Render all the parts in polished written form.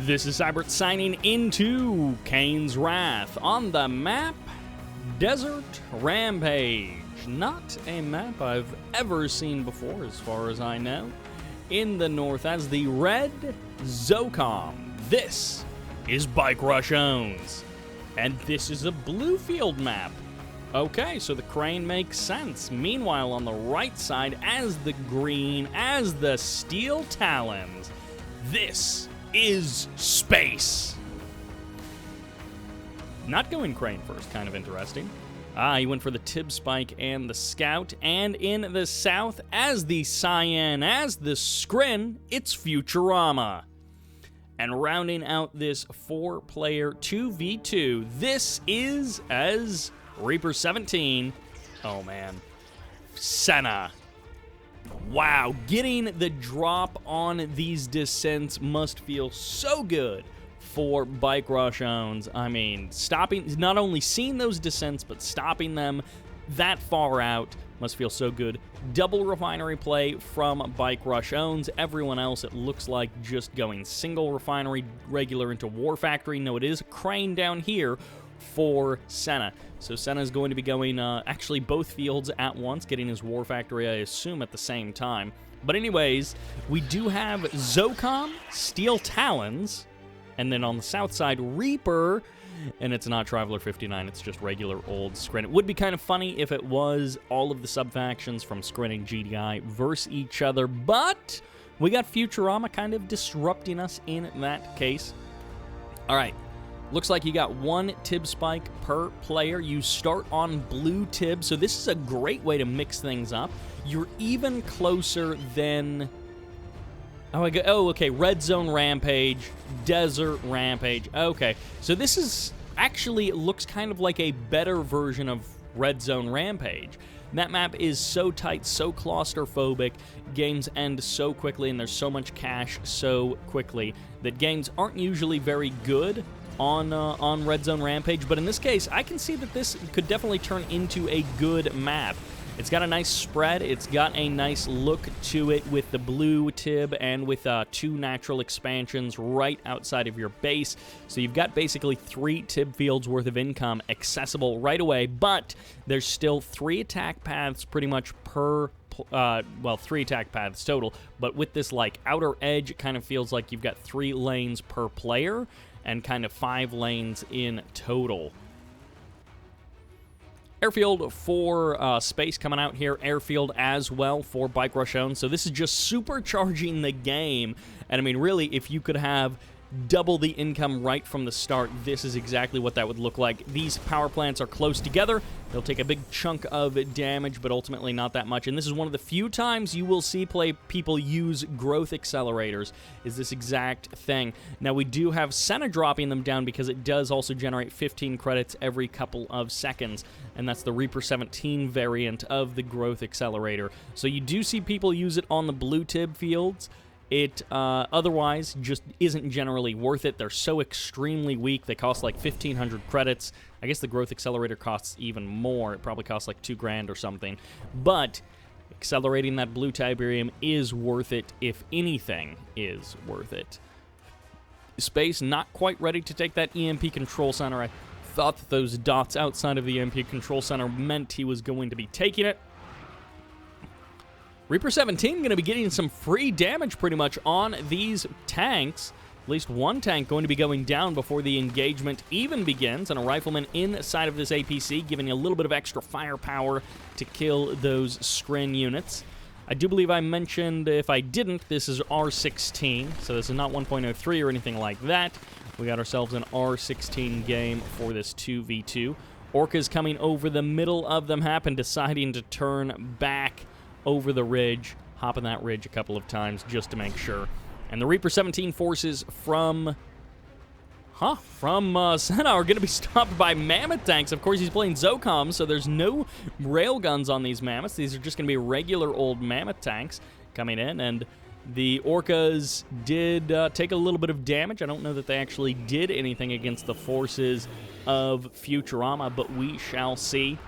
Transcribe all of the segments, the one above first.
This is Sybert signing into Kane's Wrath on the map Desert Rampage. Not a map I've ever seen before, as far as I know. In the north as the red Zocom. This is BikeRushOwnz. And this is a blue field map. Okay, so the crane makes sense. Meanwhile, on the right side, as the green, as the steel talons, this is space. Not going crane first, kind of interesting. He went for the Tib Spike and the Scout, and in the south, as the Cyan, as the Scrin, it's Futurama. And rounding out this 4-player 2v2, this is as Reaper 17. Oh man, Senna. Wow, getting the drop on these descents must feel so good for BikeRushOwnz. I mean, not only seeing those descents, but stopping them that far out must feel so good. Double refinery play from BikeRushOwnz. Everyone else, it looks like just going single refinery, regular into War Factory. No, it is a crane down here for Senna. So Senna is going to be going actually both fields at once, getting his War Factory, I assume, at the same time. But anyways, we do have Zocom, Steel Talons, and then on the south side, Reaper, and it's not Traveler 59, it's just regular old Scrin. It would be kind of funny if it was all of the sub-factions from Scrin and GDI versus each other, but we got Futurama kind of disrupting us in that case. All right. Looks like you got one Tib Spike per player. You start on blue Tib, so this is a great way to mix things up. You're even closer than... okay, Red Zone Rampage, Desert Rampage. Okay, so this is actually, it looks kind of like a better version of Red Zone Rampage. That map is so tight, so claustrophobic, games end so quickly, and there's so much cash so quickly that games aren't usually very good on Red Zone Rampage, but in this case, I can see that this could definitely turn into a good map. It's got a nice spread, it's got a nice look to it with the blue Tib and with 2 natural expansions right outside of your base, so you've got basically 3 Tib fields worth of income accessible right away, but there's still 3 attack paths pretty much per 3 attack paths total, but with this like outer edge, it kind of feels like you've got 3 lanes per player, and kind of 5 lanes in total. Airfield for space coming out here. Airfield as well for BikeRushOwnz. So this is just supercharging the game. And I mean, really, if you could have double the income right from the start, this is exactly what that would look like. These power plants are close together. They'll take a big chunk of damage, but ultimately not that much. And this is one of the few times you will see people use growth accelerators, is this exact thing. Now, we do have Senna dropping them down because it does also generate 15 credits every couple of seconds, and that's the Reaper 17 variant of the growth accelerator. So you do see people use it on the blue Tib fields. It otherwise just isn't generally worth it. They're so extremely weak. They cost like 1,500 credits. I guess the growth accelerator costs even more. It probably costs like $2,000 or something. But accelerating that blue Tiberium is worth it, if anything is worth it. Space not quite ready to take that EMP control center. I thought that those dots outside of the EMP control center meant he was going to be taking it. Reaper 17 going to be getting some free damage pretty much on these tanks. At least one tank going to be going down before the engagement even begins, and a rifleman inside of this APC giving you a little bit of extra firepower to kill those Scrin units. I do believe I mentioned, if I didn't, this is R16, so this is not 1.03 or anything like that. We got ourselves an R16 game for this 2v2. Orcas coming over the middle of the map and deciding to turn back over the ridge, hopping that ridge a couple of times just to make sure. And the Reaper 17 forces from Senna are going to be stopped by Mammoth tanks. Of course, he's playing Zocom, so there's no railguns on these Mammoths. These are just going to be regular old Mammoth tanks coming in, and the Orcas did take a little bit of damage. I don't know that they actually did anything against the forces of Futurama, but we shall see.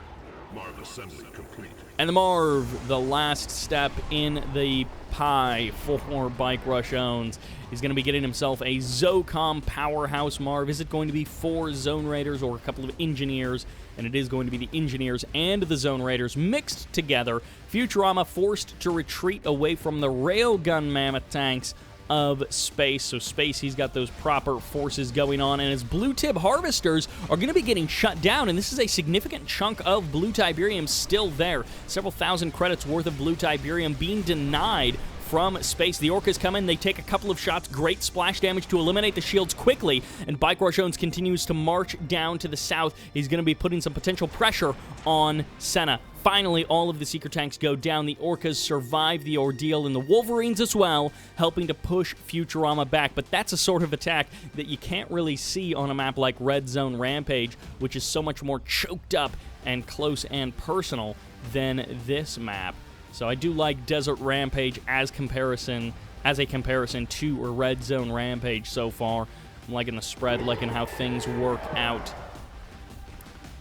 Marv assembly complete. And the Marv, the last step in the pie for BikeRushOwnz. He's going to be getting himself a Zocom Powerhouse Marv. Is it going to be 4 Zone Raiders or a couple of Engineers? And it is going to be the Engineers and the Zone Raiders mixed together. Futurama forced to retreat away from the Railgun Mammoth tanks of Space. So Space, he's got those proper forces going on, and his blue tib harvesters are going to be getting shut down, and this is a significant chunk of blue Tiberium still there. Several thousand credits worth of blue Tiberium being denied from Space. The Orcas come in, they take a couple of shots, great splash damage to eliminate the shields quickly, and BikeRushOwnz continues to march down to the south. He's going to be putting some potential pressure on Senna. Finally, all of the Seeker tanks go down. The Orcas survive the ordeal, and the Wolverines as well, helping to push Futurama back. But that's a sort of attack that you can't really see on a map like Red Zone Rampage, which is so much more choked up and close and personal than this map. So I do like Desert Rampage as a comparison to a Red Zone Rampage so far. I'm liking the spread, liking how things work out.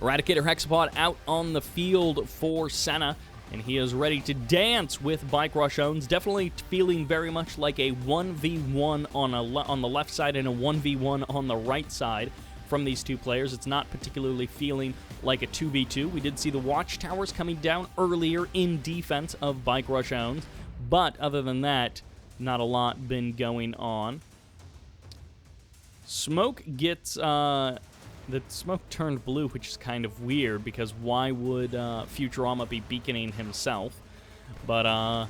Eradicator Hexapod out on the field for Senna, and he is ready to dance with BikeRushOwnz. Definitely feeling very much like a 1v1 on the left side and a 1v1 on the right side from these two players. It's not particularly feeling like a 2v2. We did see the watchtowers coming down earlier in defense of BikeRushOwnz, but other than that, not a lot been going on. Smoke gets... The smoke turned blue, which is kind of weird, because why would Futurama be beaconing himself? But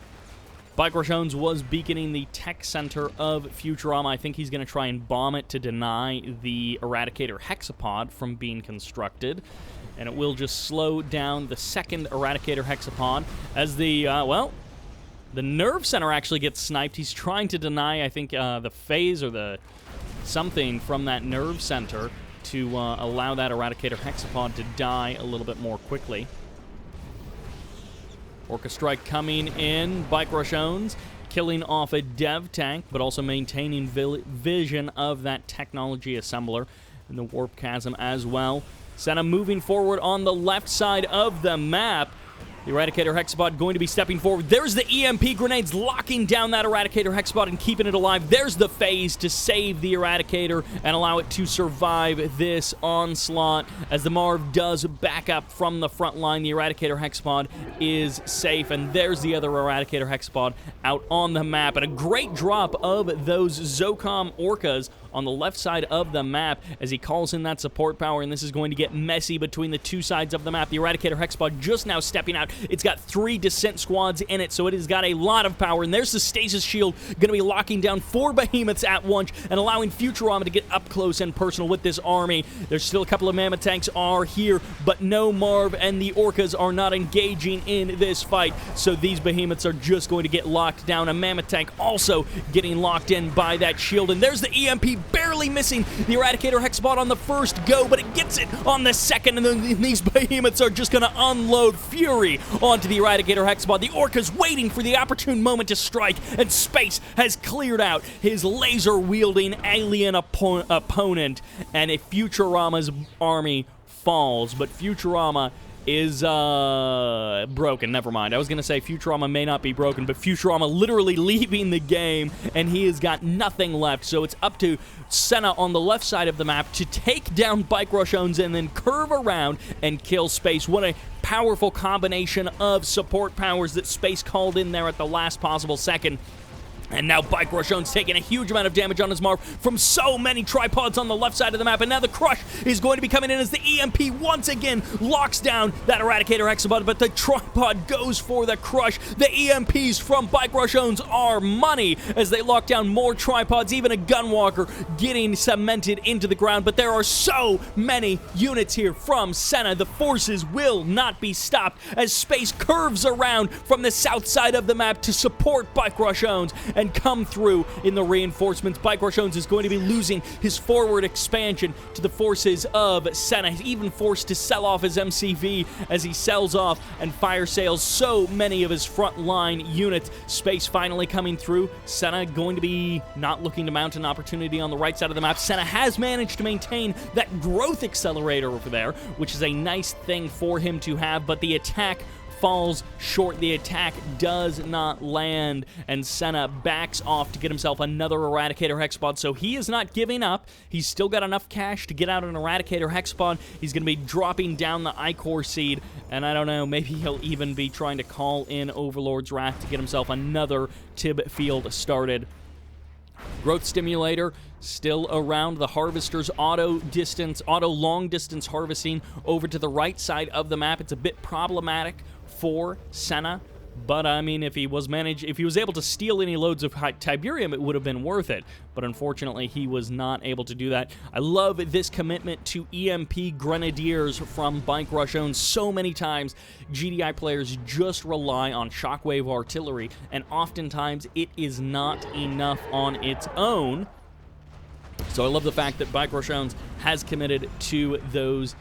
BikeRushOwnz was beaconing the tech center of Futurama. I think he's going to try and bomb it to deny the Eradicator Hexapod from being constructed. And it will just slow down the second Eradicator Hexapod as the, the Nerve Center actually gets sniped. He's trying to deny, I think, the phase or the something from that Nerve Center to allow that Eradicator Hexapod to die a little bit more quickly. Orca Strike coming in. BikeRushOwnz killing off a dev tank, but also maintaining vision of that technology assembler and the Warp Chasm as well. Senna moving forward on the left side of the map. The Eradicator Hexapod going to be stepping forward. There's the EMP grenades locking down that Eradicator Hexapod and keeping it alive. There's the phase to save the Eradicator and allow it to survive this onslaught. As the Marv does back up from the front line, the Eradicator Hexapod is safe. And there's the other Eradicator Hexapod out on the map. And a great drop of those Zocom Orcas on the left side of the map as he calls in that support power, and this is going to get messy between the two sides of the map. The Eradicator Hexapod just now stepping out. It's got 3 descent squads in it, so it has got a lot of power, and there's the Stasis Shield going to be locking down 4 behemoths at once and allowing Futurama to get up close and personal with this army. There's still a couple of Mammoth tanks are here, but no Marv and the Orcas are not engaging in this fight, so these behemoths are just going to get locked down. A Mammoth tank also getting locked in by that shield, and there's the EMP barely missing the Eradicator Hexapod on the first go, but it gets it on the second, and then these behemoths are just going to unload fury onto the Eradicator Hexapod. The Orca's waiting for the opportune moment to strike, and Space has cleared out his laser-wielding alien opponent, and a Futurama's army falls, but Futurama is broken. Never mind. I was going to say Futurama may not be broken, but Futurama literally leaving the game, and he has got nothing left. So it's up to Senna on the left side of the map to take down BikeRushOwnz and then curve around and kill Space. What a powerful combination of support powers that Space called in there at the last possible second. And now BikeRushOwnz taking a huge amount of damage on his Marv from so many tripods on the left side of the map. And now the Crush is going to be coming in as the EMP once again locks down that Eradicator Hexapod. But the tripod goes for the Crush. The EMPs from BikeRushOwnz are money as they lock down more tripods. Even a Gunwalker getting cemented into the ground. But there are so many units here from Senna. The forces will not be stopped as Space curves around from the south side of the map to support BikeRushOwnz and come through in the reinforcements. BikeRushOwnz is going to be losing his forward expansion to the forces of Senna. He's even forced to sell off his MCV as he sells off and fire sales so many of his front line units. Space finally coming through. Senna going to be not looking to mount an opportunity on the right side of the map. Senna has managed to maintain that growth accelerator over there, which is a nice thing for him to have, but the attack falls short. The attack does not land, and Senna backs off to get himself another Eradicator Hexpod, so he is not giving up. He's still got enough cash to get out an Eradicator Hexpod. He's going to be dropping down the Ichor Seed, and I don't know, maybe he'll even be trying to call in Overlord's Wrath to get himself another Tib field started. Growth Stimulator still around. The Harvester's auto long distance harvesting over to the right side of the map. It's a bit problematic for Senna, but I mean, if he was able to steal any loads of Tiberium, it would have been worth it. But unfortunately, he was not able to do that. I love this commitment to EMP Grenadiers from BikeRushOwnz. So many times, GDI players just rely on Shockwave Artillery, and oftentimes it is not enough on its own. So I love the fact that BikeRushOwnz has committed to those.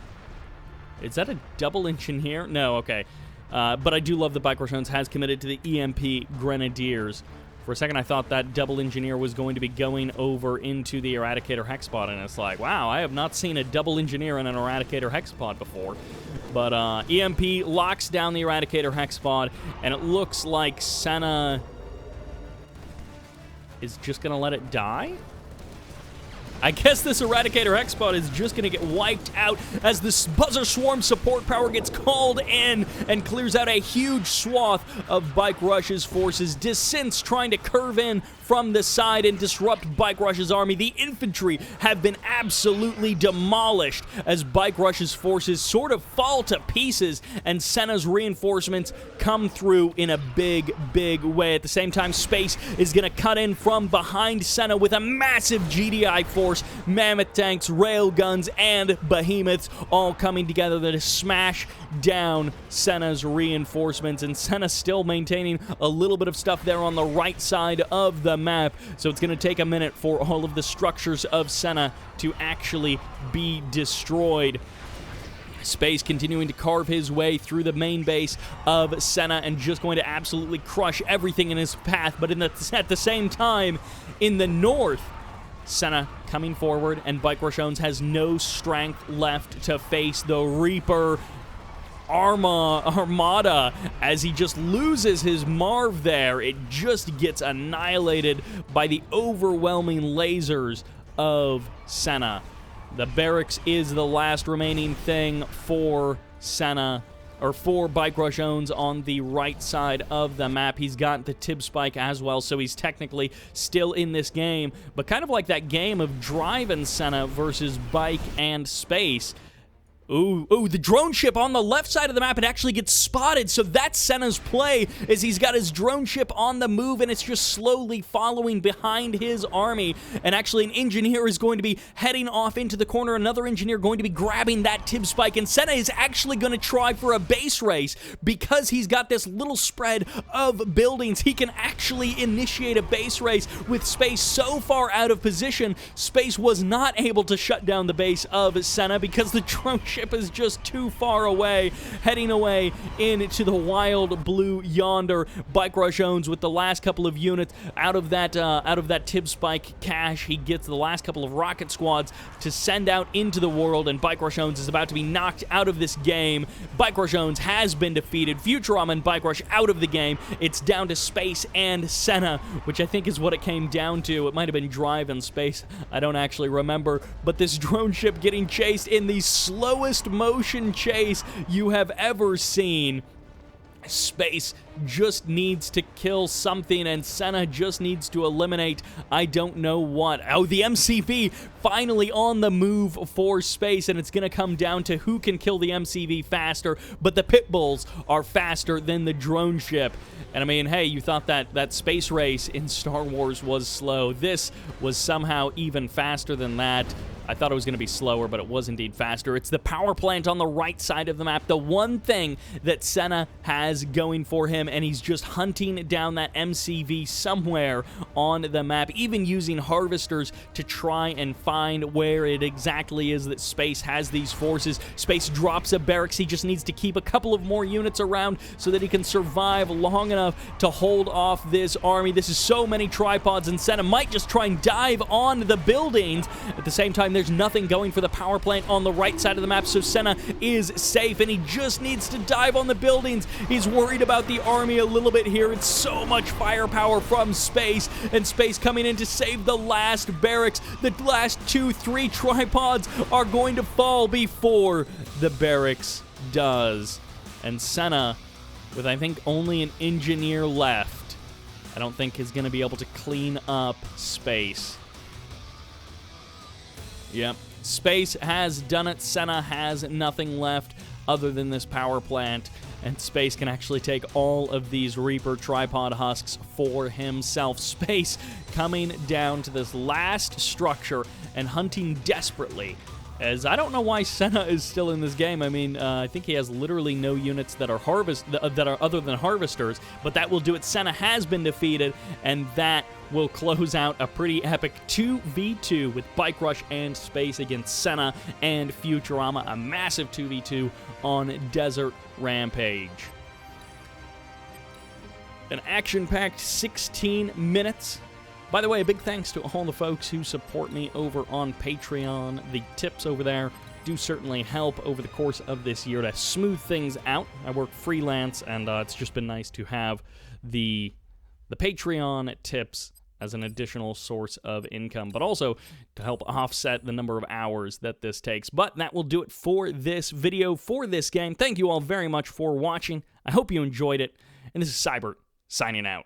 Is that a double engineer? No, okay. But I do love that BikeRushOwnz has committed to the EMP Grenadiers. For a second, I thought that double engineer was going to be going over into the Eradicator Hexpod, and it's like, wow, I have not seen a double engineer in an Eradicator Hexpod before. But EMP locks down the Eradicator Hexpod, and it looks like Senna is just going to let it die? I guess this Eradicator Hexpod is just going to get wiped out as this Buzzer Swarm support power gets called in and clears out a huge swath of BikeRush's forces. Descents trying to curve in from the side and disrupt BikeRush's army. The infantry have been absolutely demolished as BikeRush's forces sort of fall to pieces, and Senna's reinforcements come through in a big, big way. At the same time, Space is going to cut in from behind Senna with a massive GDI force. Mammoth tanks, railguns, and behemoths all coming together to smash down Senna's reinforcements, and Senna still maintaining a little bit of stuff there on the right side of the map, so it's going to take a minute for all of the structures of Senna to actually be destroyed. Space continuing to carve his way through the main base of Senna and just going to absolutely crush everything in his path, but at the same time, in the north, Senna coming forward, and BikeRushOwnz has no strength left to face the Reaper Armada as he just loses his Marv there. It just gets annihilated by the overwhelming lasers of Senna. The barracks is the last remaining thing for Senna, or for BikeRushOwnz on the right side of the map. He's got the Tib Spike as well, so he's technically still in this game, but kind of like that game of Drive and Senna versus Bike and Space. Ooh, the drone ship on the left side of the map, it actually gets spotted, so that's Senna's play, is he's got his drone ship on the move, and it's just slowly following behind his army, and actually an engineer is going to be heading off into the corner, another engineer going to be grabbing that Tib Spike, and Senna is actually going to try for a base race, because he's got this little spread of buildings. He can actually initiate a base race with Space so far out of position. Space was not able to shut down the base of Senna because the drone ship is just too far away, heading away into the wild blue yonder. BikeRushOwnz with the last couple of units out of that Tib Spike cache. He gets the last couple of rocket squads to send out into the world, and BikeRushOwnz is about to be knocked out of this game. BikeRushOwnz has been defeated. Futurama and BikeRush out of the game. It's down to Space and Senna, which I think is what it came down to. It might have been Drive and Space. I don't actually remember, but this drone ship getting chased in the slowest motion chase you have ever seen. Space just needs to kill something, and Senna just needs to eliminate I don't know what. Oh, the MCV finally on the move for Space, and it's going to come down to who can kill the MCV faster, but the pit bulls are faster than the drone ship. And I mean, hey, you thought that space race in Star Wars was slow. This was somehow even faster than that. I thought it was going to be slower, but it was indeed faster. It's the power plant on the right side of the map, the one thing that Senna has going for him, and he's just hunting down that MCV somewhere on the map, even using harvesters to try and find where it exactly is that Space has these forces. Space drops a barracks. He just needs to keep a couple of more units around so that he can survive long enough to hold off this army. This is so many tripods, and Senna might just try and dive on the buildings. At the same time, and there's nothing going for the power plant on the right side of the map, so Senna is safe, and he just needs to dive on the buildings. He's worried about the army a little bit here. It's so much firepower from Space, and Space coming in to save the last barracks. The last 2-3 tripods are going to fall before the barracks does. And Senna, with I think only an engineer left, I don't think is going to be able to clean up Space. Yep, Space has done it. Senna has nothing left other than this power plant, and Space can actually take all of these Reaper tripod husks for himself. Space coming down to this last structure and hunting desperately, as I don't know why Senna is still in this game. I mean, I think he has literally no units that are other than harvesters, but that will do it. Senna has been defeated, and that will close out a pretty epic 2v2 with BikeRush and Space against Senna and Futurama, a massive 2v2 on Desert Rampage. An action-packed 16 minutes. By the way, a big thanks to all the folks who support me over on Patreon. The tips over there do certainly help over the course of this year to smooth things out. I work freelance, and it's just been nice to have the Patreon tips as an additional source of income, but also to help offset the number of hours that this takes. But that will do it for this video, for this game. Thank you all very much for watching. I hope you enjoyed it, and this is Sybert signing out.